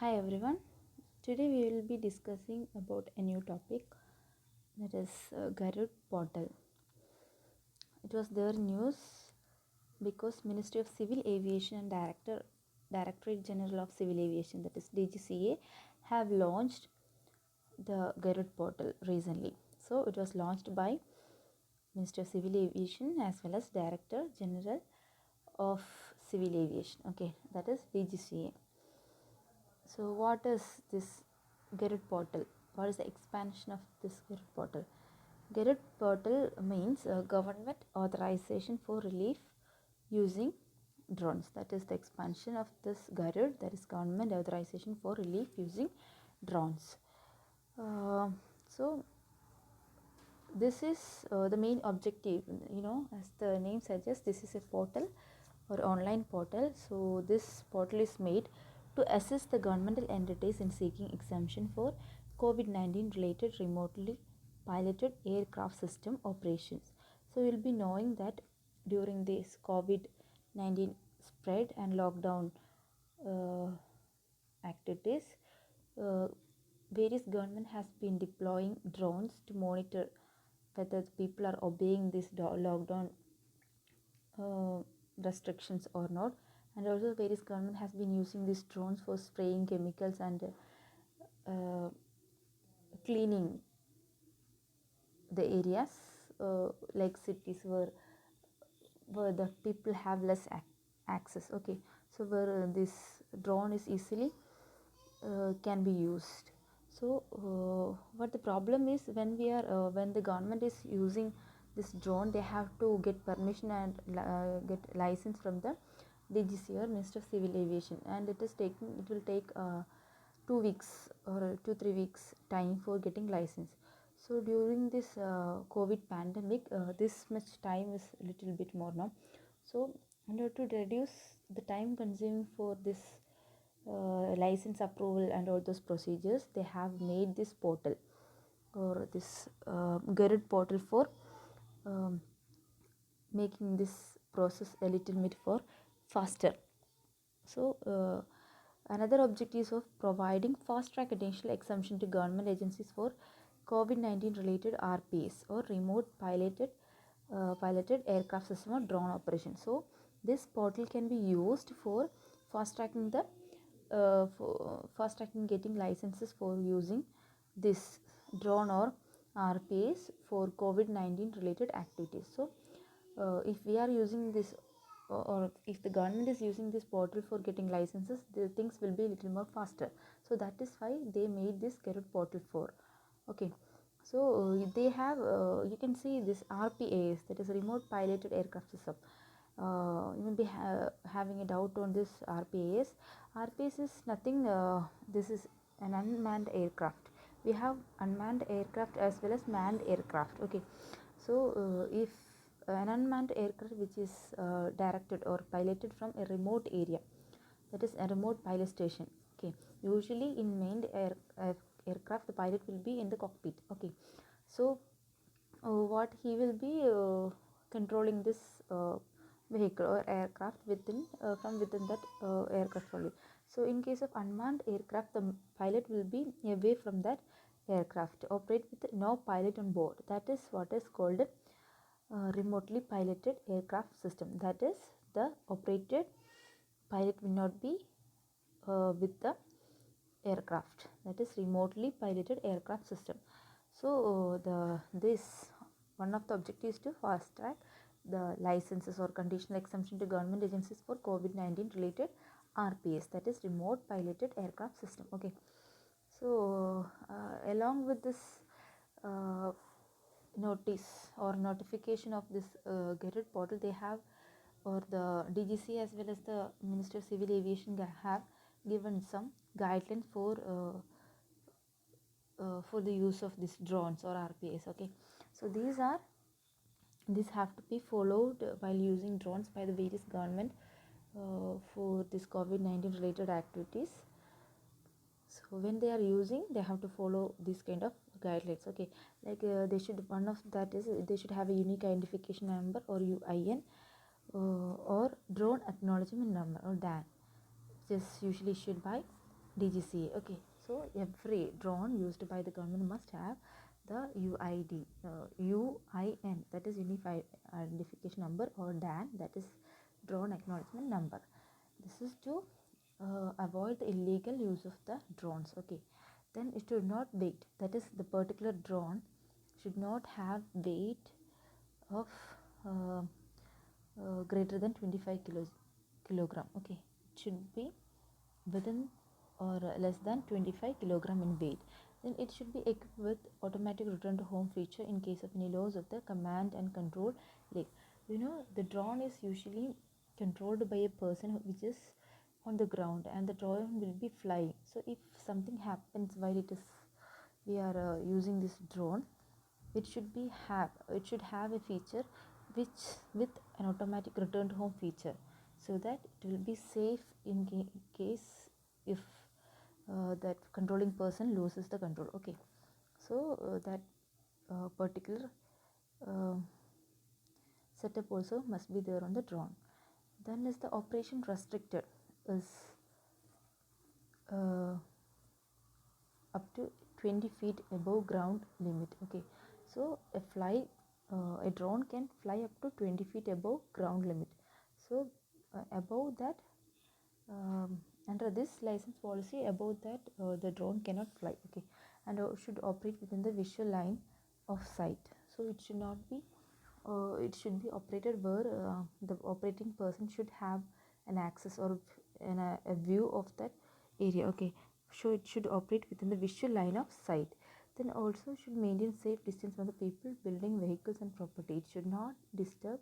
Hi everyone. Today we will be discussing about a new topic, that is Garud portal. It was their news because Ministry of Civil Aviation and Directorate General of Civil Aviation, that is DGCA, have launched the Garud portal recently. So it was launched by Ministry of Civil Aviation as well as Director General of Civil Aviation. Okay, that is DGCA. So what is this Garud portal? What is the expansion of this Garud portal? Garud portal means government authorization for relief using drones. That is the expansion of this Garud, that is government authorization for relief using drones. So this is the main objective, as the name suggests, this is a portal or online portal. So this portal is made to assist the governmental entities in seeking exemption for COVID-19 related remotely piloted aircraft system operations. So you'll be knowing that during this COVID-19 spread and lockdown uh, activities, uh, various government has been deploying drones to monitor whether people are obeying this lockdown uh, restrictions or not. And also various government has been using these drones for spraying chemicals and uh, cleaning the areas, like cities where the people have less access. Okay, so where this drone is easily can be used. So what the problem is, when the government is using this drone, they have to get permission and get license from the DGC or Minister of Civil Aviation, and it will take 2 weeks or 2-3 weeks time for getting license. So during this COVID pandemic, this much time is a little bit more now. So in order to reduce the time consuming for this license approval and all those procedures, they have made this portal or this Garud portal for um, making this process a little bit for faster. So another objective of providing fast track additional exemption to government agencies for COVID-19 related RPS or remote piloted aircraft system or drone operation. So this portal can be used for fast tracking getting licenses for using this drone or RPS for COVID-19 related activities. So if we are using this, or if the government is using this portal for getting licenses, the things will be a little more faster. So that is why they made this Garud portal for. Okay, so they have you can see this RPAS, that is remote piloted aircraft system. You may be having a doubt on this RPAS. RPAS is nothing, this is an unmanned aircraft. We have unmanned aircraft as well as manned aircraft. Okay, so if an unmanned aircraft which is directed or piloted from a remote area, that is a remote pilot station. Okay, usually in manned aircraft, the pilot will be in the cockpit. Okay, so what he will be controlling this vehicle or aircraft from within that aircraft only. So in case of unmanned aircraft, the pilot will be away from that aircraft, operate with no pilot on board. That is what is called remotely piloted aircraft system. That is, the operated pilot will not be with the aircraft. That is remotely piloted aircraft system. So this one of the objectives to fast track the licenses or conditional exemption to government agencies for COVID-19 related RPS, that is remote piloted aircraft system. Okay, so along with this uh, notice or notification of this Garud portal, they have, or the DGC as well as the Ministry of Civil Aviation have given some guidelines for the use of these drones or RPS. Okay, so these have to be followed while using drones by the various government for this COVID-19 related activities. So when they are using, they have to follow this kind of guidelines. Okay, like they should, one of that is they should have a unique identification number or UIN, or drone acknowledgement number or DAN, which is usually issued by DGCA. Okay, so every drone used by the government must have the UID, UIN, that is Unified Identification Number, or DAN, that is Drone Acknowledgement Number. This is to avoid the illegal use of the drones. Okay, then it should not weight, that is the particular drone should not have weight of uh, greater than 25 kilogram. Okay, it should be within or less than 25 kilogram in weight. Then it should be equipped with automatic return to home feature in case of any loss of the command and control link. The drone is usually controlled by a person which is on the ground, and the drone will be flying. So if something happens while we are using this drone, it should have a feature which with an automatic return to home feature, so that it will be safe in case if that controlling person loses the control. Okay, so that particular uh, setup also must be there on the drone. Then is the operation restricted is uh, up to 20 feet above ground limit. Okay, so a drone can fly up to 20 feet above ground limit. So above that, under this license policy, above that the drone cannot fly. Okay, and should operate within the visual line of sight. So it should be operated where the operating person should have an access or a view of that area. Okay, so it should operate within the visual line of sight. Then also should maintain safe distance from the people, building, vehicles and property. It should not disturb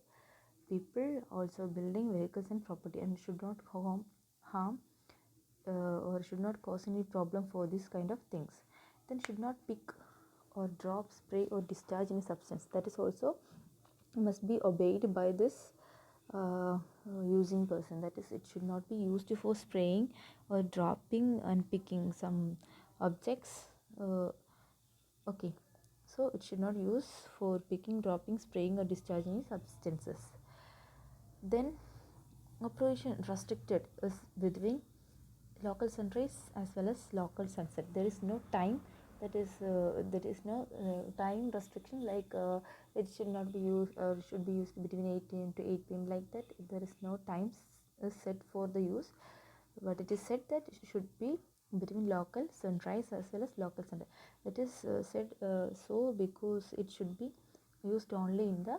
people also building, vehicles and property, and should not harm or should not cause any problem for this kind of things. Then should not pick or drop, spray or discharge any substance. That is also must be obeyed by this using person. That is, it should not be used for spraying or dropping and picking some objects. Okay, so it should not use for picking, dropping, spraying or discharging substances. Then operation restricted is between local sunrise as well as local sunset. There is no time, there is no time restriction, like it should not be used or should be used between 8 a.m. to 8 p.m. like that. There is no time set for the use, but it is said that it should be between local sunrise as well as local sunset. That is said so because it should be used only in the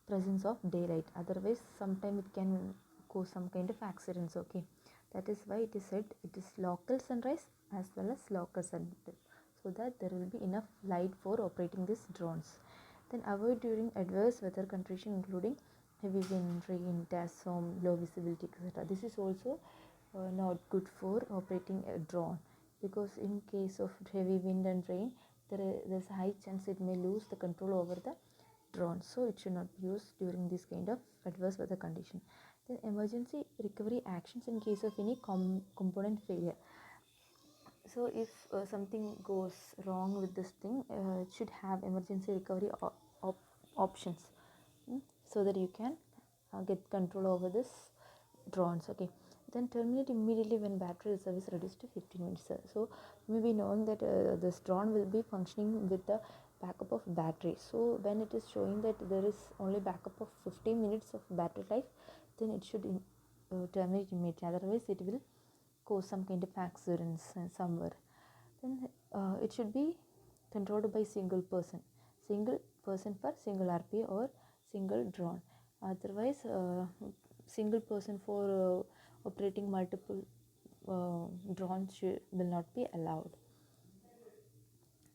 presence of daylight, otherwise sometime it can cause some kind of accidents. Okay, that is why it is said it is local sunrise as well as local sunset, so that there will be enough light for operating these drones. Then avoid during adverse weather conditions including heavy wind, rain, dust storm, low visibility, etc. This is also not good for operating a drone, because in case of heavy wind and rain, there's a high chance it may lose the control over the drone. So it should not be used during this kind of adverse weather condition. Then emergency recovery actions in case of any component failure. So if something goes wrong with this thing, it should have emergency recovery options, so that you can get control over this drones. Okay, then terminate immediately when battery reserve is reduced to 15 minutes. So you may be knowing that this drone will be functioning with the backup of battery. So when it is showing that there is only backup of 15 minutes of battery life, then it should terminate immediately, otherwise it will cause some kind of accidents somewhere. Then it should be controlled by single person for single RPA or single drone. Otherwise single person for operating multiple drones will not be allowed.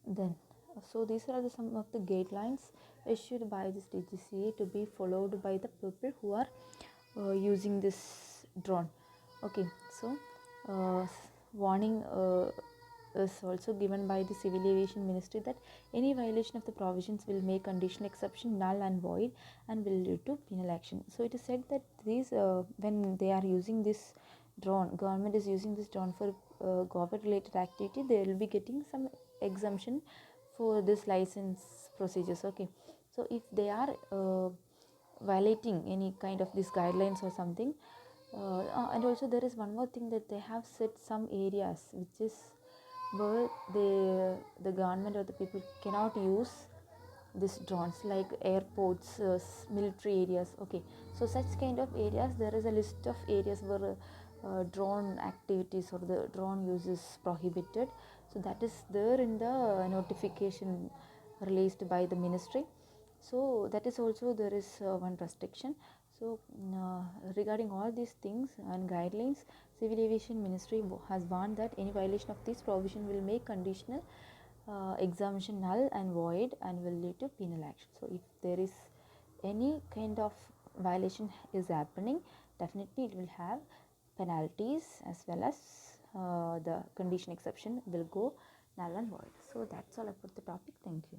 Then so these are some of the guidelines issued by this DGCA to be followed by the people who are using this drone. Okay, so warning is also given by the Civil Aviation Ministry that any violation of the provisions will make conditional exception null and void and will lead to penal action. So it is said that these when they are using this drone, government is using this drone for government related activity, they will be getting some exemption for this license procedures. Okay, so if they are violating any kind of these guidelines or something, And also there is one more thing, that they have set some areas which is where the government or the people cannot use these drones, like airports, military areas. Okay, so such kind of areas, there is a list of areas where drone activities or the drone use is prohibited. So that is there in the notification released by the ministry. So that is also there is one restriction. So regarding all these things and guidelines, Civil Aviation Ministry has warned that any violation of this provision will make conditional exemption null and void and will lead to penal action. So if there is any kind of violation is happening, definitely it will have penalties, as well as the condition exception will go null and void. So that's all about the topic. Thank you.